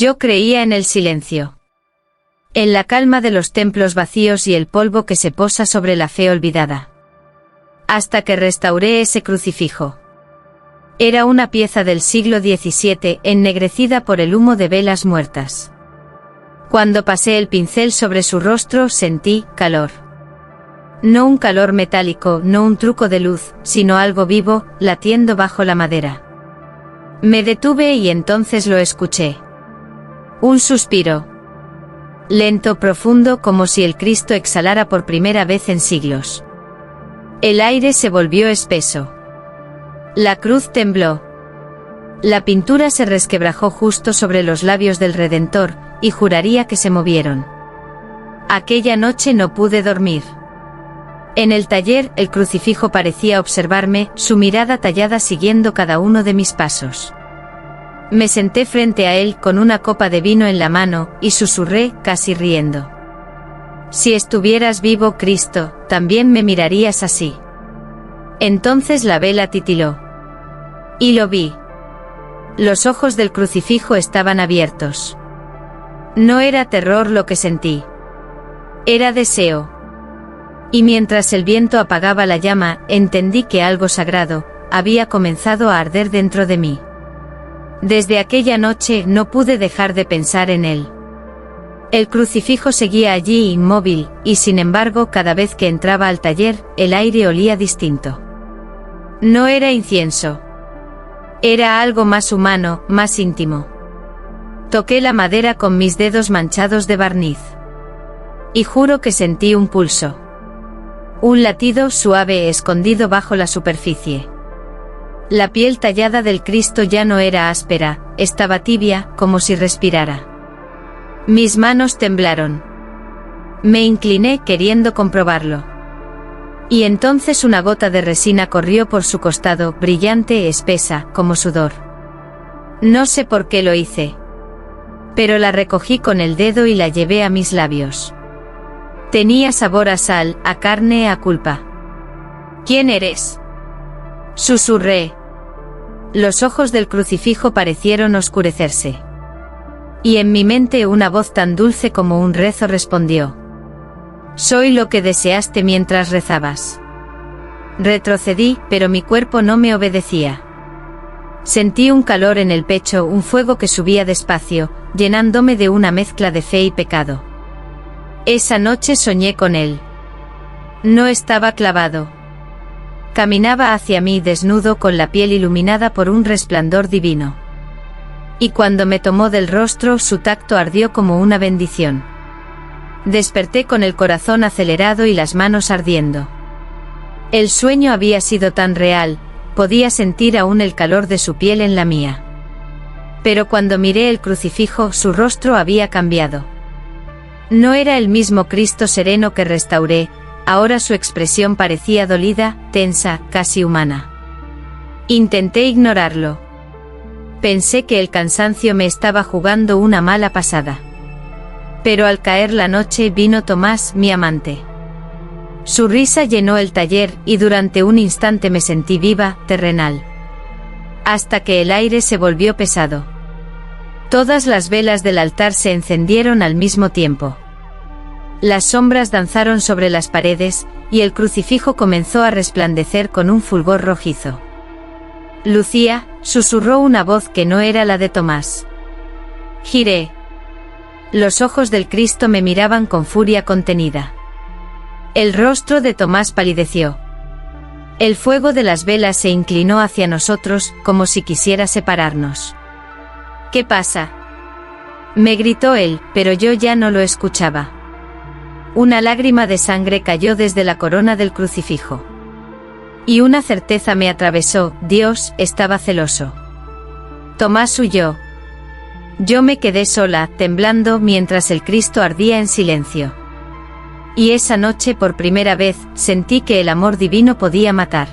Yo creía en el silencio. En la calma de los templos vacíos y el polvo que se posa sobre la fe olvidada. Hasta que restauré ese crucifijo. Era una pieza del siglo XVII, ennegrecida por el humo de velas muertas. Cuando pasé el pincel sobre su rostro sentí calor. No un calor metálico, no un truco de luz, sino algo vivo, latiendo bajo la madera. Me detuve y entonces lo escuché. Un suspiro. Lento, profundo, como si el Cristo exhalara por primera vez en siglos. El aire se volvió espeso. La cruz tembló. La pintura se resquebrajó justo sobre los labios del Redentor, y juraría que se movieron. Aquella noche no pude dormir. En el taller, el crucifijo parecía observarme, su mirada tallada siguiendo cada uno de mis pasos. Me senté frente a él con una copa de vino en la mano, y susurré, casi riendo. Si estuvieras vivo, Cristo, también me mirarías así. Entonces la vela titiló. Y lo vi. Los ojos del crucifijo estaban abiertos. No era terror lo que sentí. Era deseo. Y mientras el viento apagaba la llama, entendí que algo sagrado había comenzado a arder dentro de mí. Desde aquella noche no pude dejar de pensar en él. El crucifijo seguía allí inmóvil, y sin embargo cada vez que entraba al taller, el aire olía distinto. No era incienso. Era algo más humano, más íntimo. Toqué la madera con mis dedos manchados de barniz. Y juro que sentí un pulso. Un latido suave escondido bajo la superficie. La piel tallada del Cristo ya no era áspera, estaba tibia, como si respirara. Mis manos temblaron. Me incliné queriendo comprobarlo. Y entonces una gota de resina corrió por su costado, brillante, espesa, como sudor. No sé por qué lo hice. Pero la recogí con el dedo y la llevé a mis labios. Tenía sabor a sal, a carne, a culpa. ¿Quién eres?, susurré. Los ojos del crucifijo parecieron oscurecerse. Y en mi mente una voz tan dulce como un rezo respondió. Soy lo que deseaste mientras rezabas. Retrocedí, pero mi cuerpo no me obedecía. Sentí un calor en el pecho, un fuego que subía despacio, llenándome de una mezcla de fe y pecado. Esa noche soñé con él. No estaba clavado. Caminaba hacia mí desnudo con la piel iluminada por un resplandor divino. Y cuando me tomó del rostro, su tacto ardió como una bendición. Desperté con el corazón acelerado y las manos ardiendo. El sueño había sido tan real, podía sentir aún el calor de su piel en la mía. Pero cuando miré el crucifijo, su rostro había cambiado. No era el mismo Cristo sereno que restauré, ahora su expresión parecía dolida, tensa, casi humana. Intenté ignorarlo. Pensé que el cansancio me estaba jugando una mala pasada. Pero al caer la noche vino Tomás, mi amante. Su risa llenó el taller y durante un instante me sentí viva, terrenal. Hasta que el aire se volvió pesado. Todas las velas del altar se encendieron al mismo tiempo. Las sombras danzaron sobre las paredes, y el crucifijo comenzó a resplandecer con un fulgor rojizo. Lucía, susurró una voz que no era la de Tomás. Giré. Los ojos del Cristo me miraban con furia contenida. El rostro de Tomás palideció. El fuego de las velas se inclinó hacia nosotros, como si quisiera separarnos. ¿Qué pasa?, me gritó él, pero yo ya no lo escuchaba. Una lágrima de sangre cayó desde la corona del crucifijo. Y una certeza me atravesó: Dios estaba celoso. Tomás huyó. Yo me quedé sola, temblando, mientras el Cristo ardía en silencio. Y esa noche por primera vez sentí que el amor divino podía matar.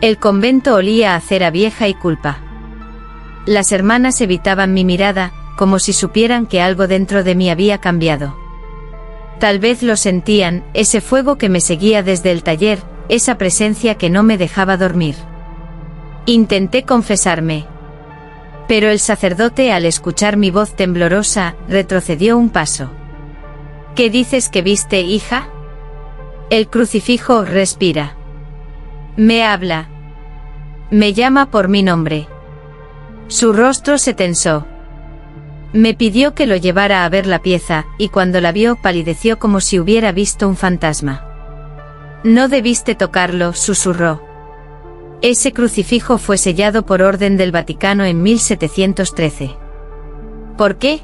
El convento olía a cera vieja y culpa. Las hermanas evitaban mi mirada, como si supieran que algo dentro de mí había cambiado. Tal vez lo sentían, ese fuego que me seguía desde el taller, esa presencia que no me dejaba dormir. Intenté confesarme. Pero el sacerdote, al escuchar mi voz temblorosa, retrocedió un paso. ¿Qué dices que viste, hija? El crucifijo respira. Me habla. Me llama por mi nombre. Su rostro se tensó. Me pidió que lo llevara a ver la pieza, y cuando la vio palideció como si hubiera visto un fantasma. No debiste tocarlo, susurró. Ese crucifijo fue sellado por orden del Vaticano en 1713. ¿Por qué?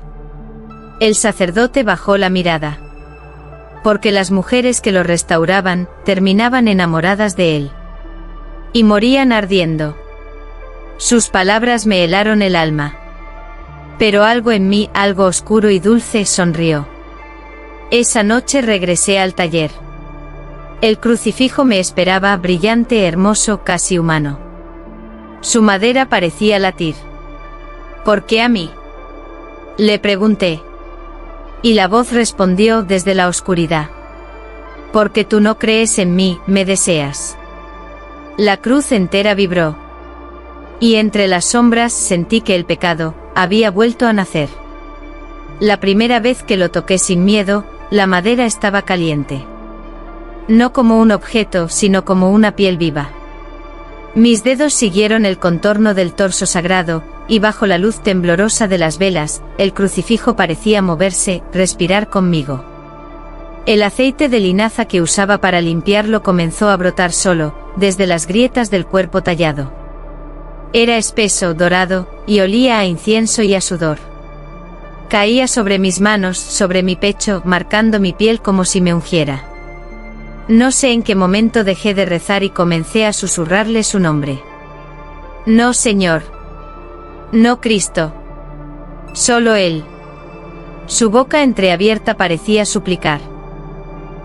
El sacerdote bajó la mirada. Porque las mujeres que lo restauraban terminaban enamoradas de él. Y morían ardiendo. Sus palabras me helaron el alma. Pero algo en mí, algo oscuro y dulce, sonrió. Esa noche regresé al taller. El crucifijo me esperaba, brillante, hermoso, casi humano. Su madera parecía latir. ¿Por qué a mí?, le pregunté. Y la voz respondió desde la oscuridad. Porque tú no crees en mí, me deseas. La cruz entera vibró. Y entre las sombras sentí que el pecado había vuelto a nacer. La primera vez que lo toqué sin miedo, la madera estaba caliente. No como un objeto, sino como una piel viva. Mis dedos siguieron el contorno del torso sagrado, y bajo la luz temblorosa de las velas, el crucifijo parecía moverse, respirar conmigo. El aceite de linaza que usaba para limpiarlo comenzó a brotar solo, desde las grietas del cuerpo tallado. Era espeso, dorado, y olía a incienso y a sudor. Caía sobre mis manos, sobre mi pecho, marcando mi piel como si me ungiera. No sé en qué momento dejé de rezar y comencé a susurrarle su nombre. No, Señor. No, Cristo. Solo Él. Su boca entreabierta parecía suplicar.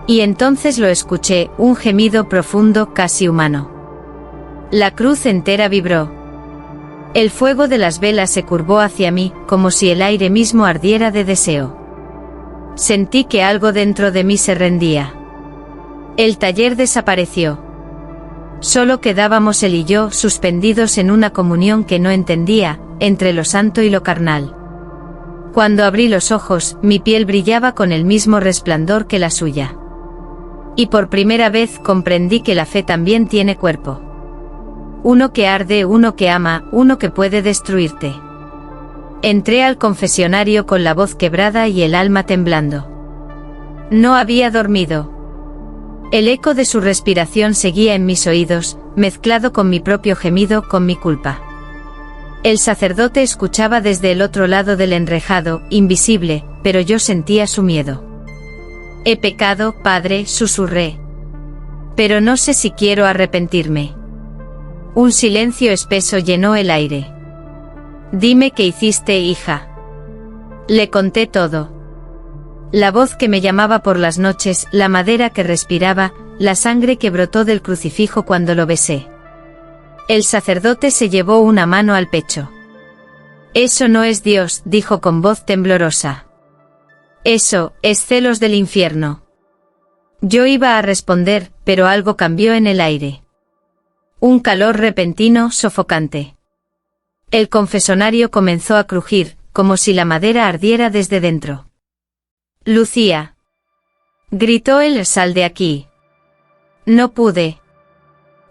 Y entonces lo escuché, un gemido profundo, casi humano. La cruz entera vibró. El fuego de las velas se curvó hacia mí, como si el aire mismo ardiera de deseo. Sentí que algo dentro de mí se rendía. El taller desapareció. Solo quedábamos él y yo, suspendidos en una comunión que no entendía, entre lo santo y lo carnal. Cuando abrí los ojos, mi piel brillaba con el mismo resplandor que la suya. Y por primera vez comprendí que la fe también tiene cuerpo. Uno que arde, uno que ama, uno que puede destruirte. Entré al confesionario con la voz quebrada y el alma temblando. No había dormido. El eco de su respiración seguía en mis oídos, mezclado con mi propio gemido, con mi culpa. El sacerdote escuchaba desde el otro lado del enrejado, invisible, pero yo sentía su miedo. He pecado, Padre, susurré. Pero no sé si quiero arrepentirme. Un silencio espeso llenó el aire. Dime qué hiciste, hija. Le conté todo. La voz que me llamaba por las noches, la madera que respiraba, la sangre que brotó del crucifijo cuando lo besé. El sacerdote se llevó una mano al pecho. Eso no es Dios, dijo con voz temblorosa. Eso, es celos del infierno. Yo iba a responder, pero algo cambió en el aire. Un calor repentino, sofocante. El confesonario comenzó a crujir, como si la madera ardiera desde dentro. Lucía. Gritó él, sal de aquí. No pude.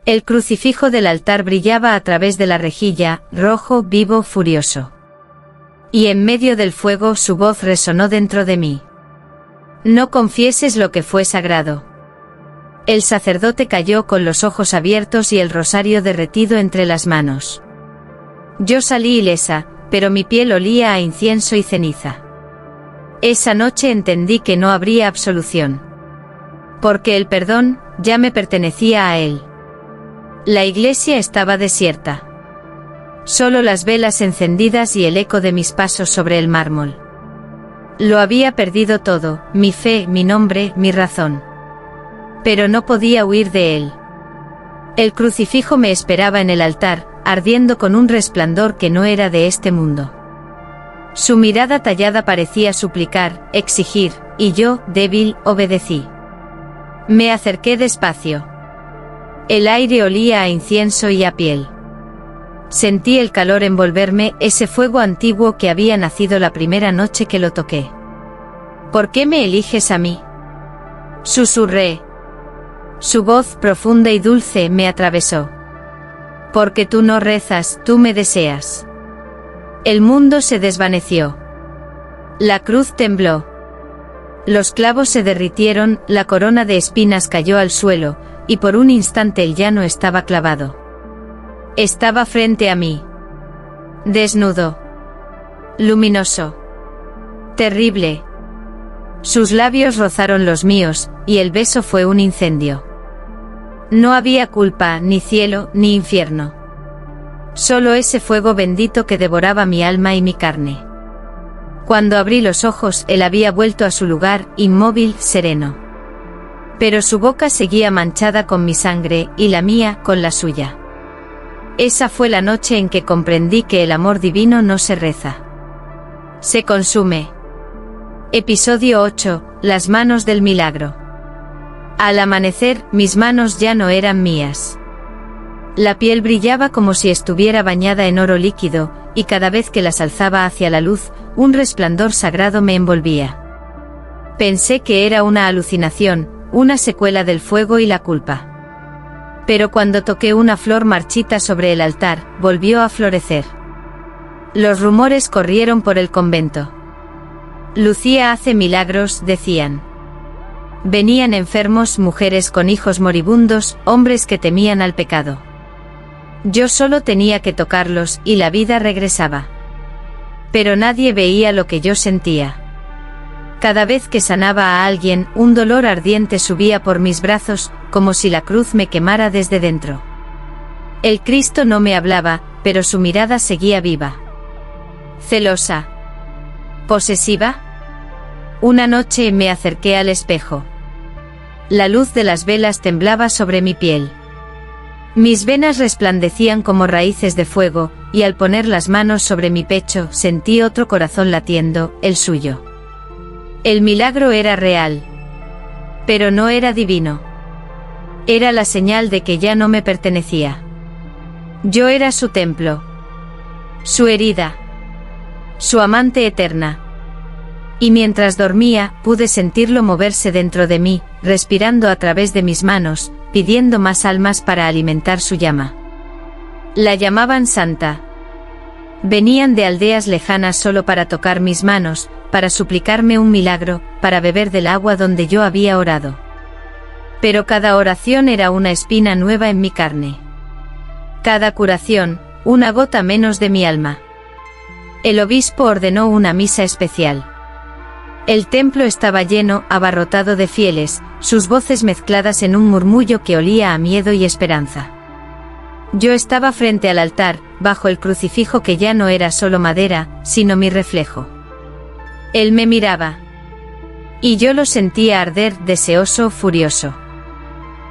El crucifijo del altar brillaba a través de la rejilla, rojo, vivo, furioso. Y en medio del fuego su voz resonó dentro de mí. No confieses lo que fue sagrado. El sacerdote cayó con los ojos abiertos y el rosario derretido entre las manos. Yo salí ilesa, pero mi piel olía a incienso y ceniza. Esa noche entendí que no habría absolución. Porque el perdón ya me pertenecía a él. La iglesia estaba desierta. Solo las velas encendidas y el eco de mis pasos sobre el mármol. Lo había perdido todo, mi fe, mi nombre, mi razón. Pero no podía huir de él. El crucifijo me esperaba en el altar, ardiendo con un resplandor que no era de este mundo. Su mirada tallada parecía suplicar, exigir, y yo, débil, obedecí. Me acerqué despacio. El aire olía a incienso y a piel. Sentí el calor envolverme, ese fuego antiguo que había nacido la primera noche que lo toqué. ¿Por qué me eliges a mí?, susurré. Su voz profunda y dulce me atravesó. Porque tú no rezas, tú me deseas. El mundo se desvaneció. La cruz tembló. Los clavos se derritieron, la corona de espinas cayó al suelo, y por un instante él ya no estaba clavado. Estaba frente a mí. Desnudo. Luminoso. Terrible. Sus labios rozaron los míos, y el beso fue un incendio. No había culpa, ni cielo, ni infierno. Solo ese fuego bendito que devoraba mi alma y mi carne. Cuando abrí los ojos, él había vuelto a su lugar, inmóvil, sereno. Pero su boca seguía manchada con mi sangre, y la mía, con la suya. Esa fue la noche en que comprendí que el amor divino no se reza. Se consume. Episodio 8. Las manos del milagro. Al amanecer, mis manos ya no eran mías. La piel brillaba como si estuviera bañada en oro líquido, y cada vez que las alzaba hacia la luz, un resplandor sagrado me envolvía. Pensé que era una alucinación, una secuela del fuego y la culpa. Pero cuando toqué una flor marchita sobre el altar, volvió a florecer. Los rumores corrieron por el convento. Lucía hace milagros, decían. Venían enfermos, mujeres con hijos moribundos, hombres que temían al pecado. Yo solo tenía que tocarlos, y la vida regresaba. Pero nadie veía lo que yo sentía. Cada vez que sanaba a alguien, un dolor ardiente subía por mis brazos, como si la cruz me quemara desde dentro. El Cristo no me hablaba, pero su mirada seguía viva. Celosa. ¿Posesiva? Una noche me acerqué al espejo. La luz de las velas temblaba sobre mi piel. Mis venas resplandecían como raíces de fuego, y al poner las manos sobre mi pecho, sentí otro corazón latiendo, el suyo. El milagro era real. Pero no era divino. Era la señal de que ya no me pertenecía. Yo era su templo. Su herida. Su amante eterna. Y mientras dormía, pude sentirlo moverse dentro de mí, respirando a través de mis manos, pidiendo más almas para alimentar su llama. La llamaban santa. Venían de aldeas lejanas solo para tocar mis manos, para suplicarme un milagro, para beber del agua donde yo había orado. Pero cada oración era una espina nueva en mi carne. Cada curación, una gota menos de mi alma. El obispo ordenó una misa especial. El templo estaba lleno, abarrotado de fieles, sus voces mezcladas en un murmullo que olía a miedo y esperanza. Yo estaba frente al altar, bajo el crucifijo que ya no era solo madera, sino mi reflejo. Él me miraba. Y yo lo sentía arder, deseoso, furioso.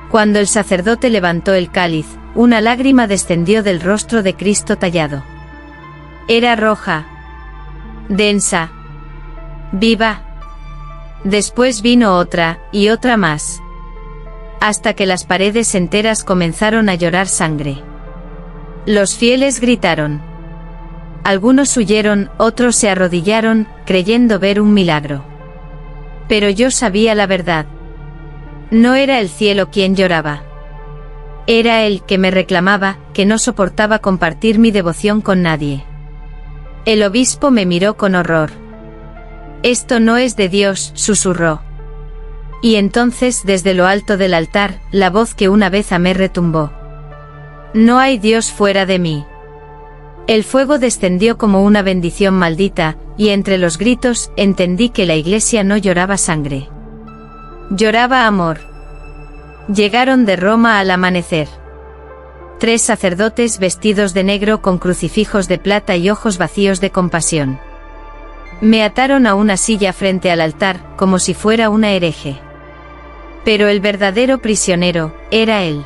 Cuando el sacerdote levantó el cáliz, una lágrima descendió del rostro de Cristo tallado. Era roja. Densa. Viva. Después vino otra, y otra más. Hasta que las paredes enteras comenzaron a llorar sangre. Los fieles gritaron. Algunos huyeron, otros se arrodillaron, creyendo ver un milagro. Pero yo sabía la verdad. No era el cielo quien lloraba. Era él que me reclamaba, que no soportaba compartir mi devoción con nadie. El obispo me miró con horror. Esto no es de Dios, susurró. Y entonces, desde lo alto del altar, la voz que una vez amé retumbó. No hay Dios fuera de mí. El fuego descendió como una bendición maldita, y entre los gritos, entendí que la iglesia no lloraba sangre. Lloraba amor. Llegaron de Roma al amanecer. 3 sacerdotes vestidos de negro con crucifijos de plata y ojos vacíos de compasión. Me ataron a una silla frente al altar, como si fuera una hereje. Pero el verdadero prisionero, era él.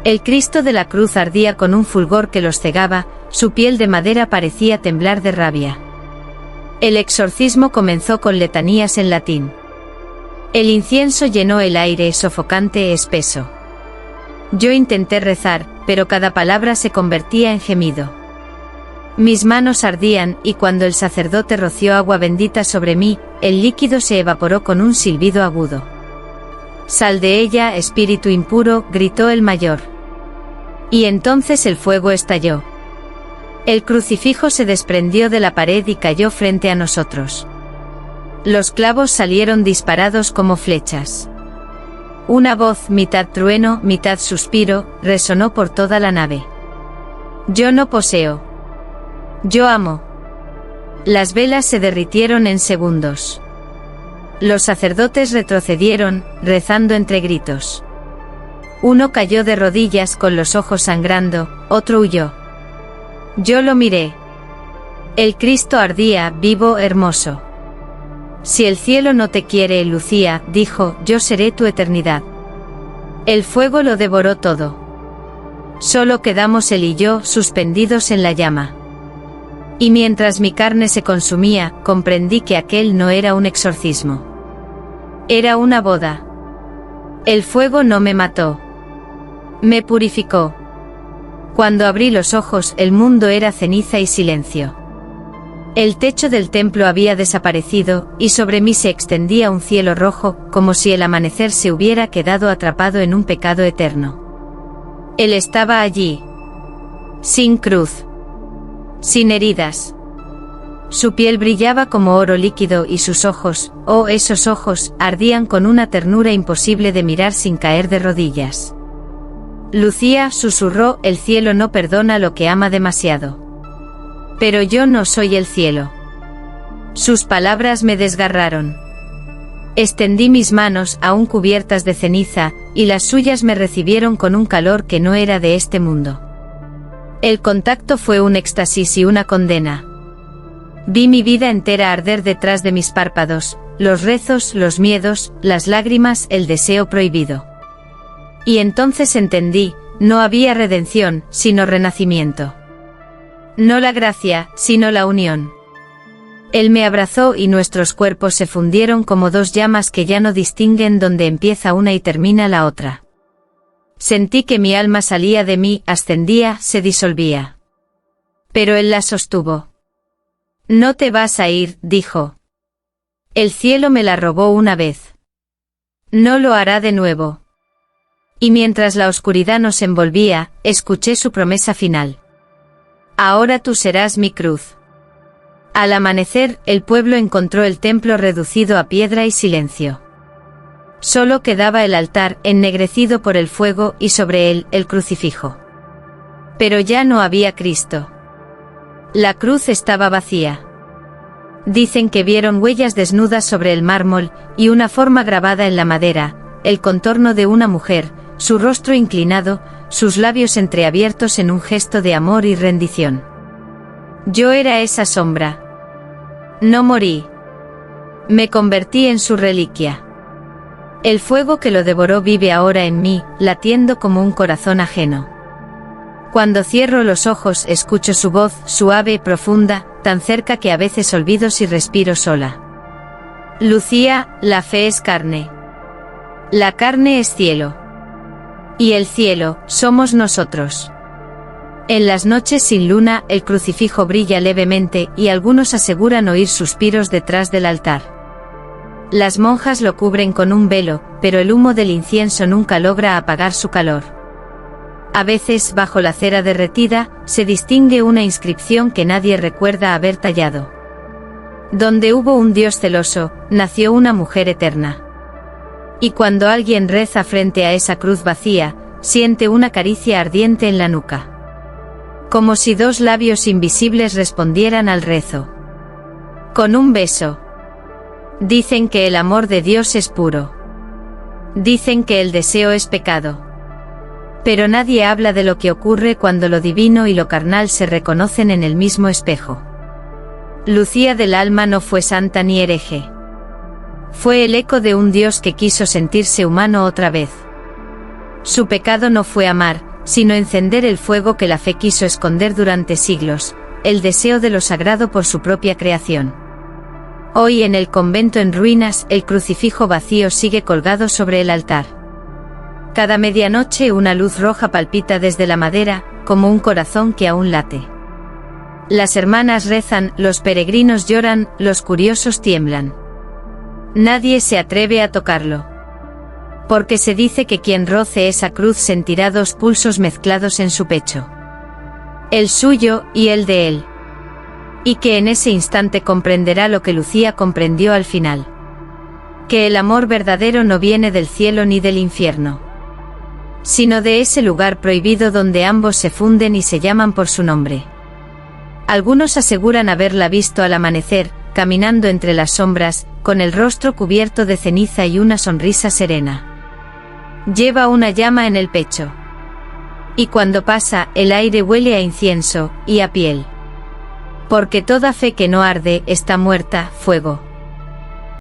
El Cristo de la cruz ardía con un fulgor que los cegaba, su piel de madera parecía temblar de rabia. El exorcismo comenzó con letanías en latín. El incienso llenó el aire sofocante espeso. Yo intenté rezar, pero cada palabra se convertía en gemido. Mis manos ardían, y cuando el sacerdote roció agua bendita sobre mí, el líquido se evaporó con un silbido agudo. «Sal de ella, espíritu impuro», gritó el mayor. Y entonces el fuego estalló. El crucifijo se desprendió de la pared y cayó frente a nosotros. Los clavos salieron disparados como flechas. Una voz, mitad trueno, mitad suspiro, resonó por toda la nave. «Yo no poseo. Yo amo». Las velas se derritieron en segundos. Los sacerdotes retrocedieron, rezando entre gritos. Uno cayó de rodillas con los ojos sangrando, otro huyó. Yo lo miré. El Cristo ardía, vivo, hermoso. «Si el cielo no te quiere, Lucía», dijo, «yo seré tu eternidad». El fuego lo devoró todo. Solo quedamos él y yo, suspendidos en la llama. Y mientras mi carne se consumía, comprendí que aquel no era un exorcismo. Era una boda. El fuego no me mató. Me purificó. Cuando abrí los ojos, el mundo era ceniza y silencio. El techo del templo había desaparecido, y sobre mí se extendía un cielo rojo, como si el amanecer se hubiera quedado atrapado en un pecado eterno. Él estaba allí. Sin cruz. Sin heridas. Su piel brillaba como oro líquido y sus ojos, oh esos ojos, ardían con una ternura imposible de mirar sin caer de rodillas. Lucía, susurró, el cielo no perdona lo que ama demasiado. Pero yo no soy el cielo. Sus palabras me desgarraron. Extendí mis manos, aún cubiertas de ceniza, y las suyas me recibieron con un calor que no era de este mundo. El contacto fue un éxtasis y una condena. Vi mi vida entera arder detrás de mis párpados, los rezos, los miedos, las lágrimas, el deseo prohibido. Y entonces entendí, no había redención, sino renacimiento. No la gracia, sino la unión. Él me abrazó y nuestros cuerpos se fundieron como dos llamas que ya no distinguen dónde empieza una y termina la otra. Sentí que mi alma salía de mí, ascendía, se disolvía. Pero él la sostuvo. «No te vas a ir», dijo. «El cielo me la robó una vez. No lo hará de nuevo». Y mientras la oscuridad nos envolvía, escuché su promesa final. «Ahora tú serás mi cruz». Al amanecer, el pueblo encontró el templo reducido a piedra y silencio. Solo quedaba el altar, ennegrecido por el fuego, y sobre él, el crucifijo. Pero ya no había Cristo. La cruz estaba vacía. Dicen que vieron huellas desnudas sobre el mármol, y una forma grabada en la madera, el contorno de una mujer, su rostro inclinado, sus labios entreabiertos en un gesto de amor y rendición. Yo era esa sombra. No morí. Me convertí en su reliquia. El fuego que lo devoró vive ahora en mí, latiendo como un corazón ajeno. Cuando cierro los ojos escucho su voz, suave y profunda, tan cerca que a veces olvido si respiro sola. Lucía, la fe es carne. La carne es cielo. Y el cielo, somos nosotros. En las noches sin luna, el crucifijo brilla levemente y algunos aseguran oír suspiros detrás del altar. Las monjas lo cubren con un velo, pero el humo del incienso nunca logra apagar su calor. A veces, bajo la cera derretida, se distingue una inscripción que nadie recuerda haber tallado. Donde hubo un Dios celoso, nació una mujer eterna. Y cuando alguien reza frente a esa cruz vacía, siente una caricia ardiente en la nuca. Como si dos labios invisibles respondieran al rezo. Con un beso. Dicen que el amor de Dios es puro. Dicen que el deseo es pecado. Pero nadie habla de lo que ocurre cuando lo divino y lo carnal se reconocen en el mismo espejo. Lucía del alma no fue santa ni hereje. Fue el eco de un Dios que quiso sentirse humano otra vez. Su pecado no fue amar, sino encender el fuego que la fe quiso esconder durante siglos, el deseo de lo sagrado por su propia creación. Hoy en el convento en ruinas, el crucifijo vacío sigue colgado sobre el altar. Cada medianoche una luz roja palpita desde la madera, como un corazón que aún late. Las hermanas rezan, los peregrinos lloran, los curiosos tiemblan. Nadie se atreve a tocarlo. Porque se dice que quien roce esa cruz sentirá dos pulsos mezclados en su pecho. El suyo y el de él. Y que en ese instante comprenderá lo que Lucía comprendió al final. Que el amor verdadero no viene del cielo ni del infierno, sino de ese lugar prohibido donde ambos se funden y se llaman por su nombre. Algunos aseguran haberla visto al amanecer, caminando entre las sombras, con el rostro cubierto de ceniza y una sonrisa serena. Lleva una llama en el pecho. Y cuando pasa, el aire huele a incienso y a piel. Porque toda fe que no arde está muerta, fuego.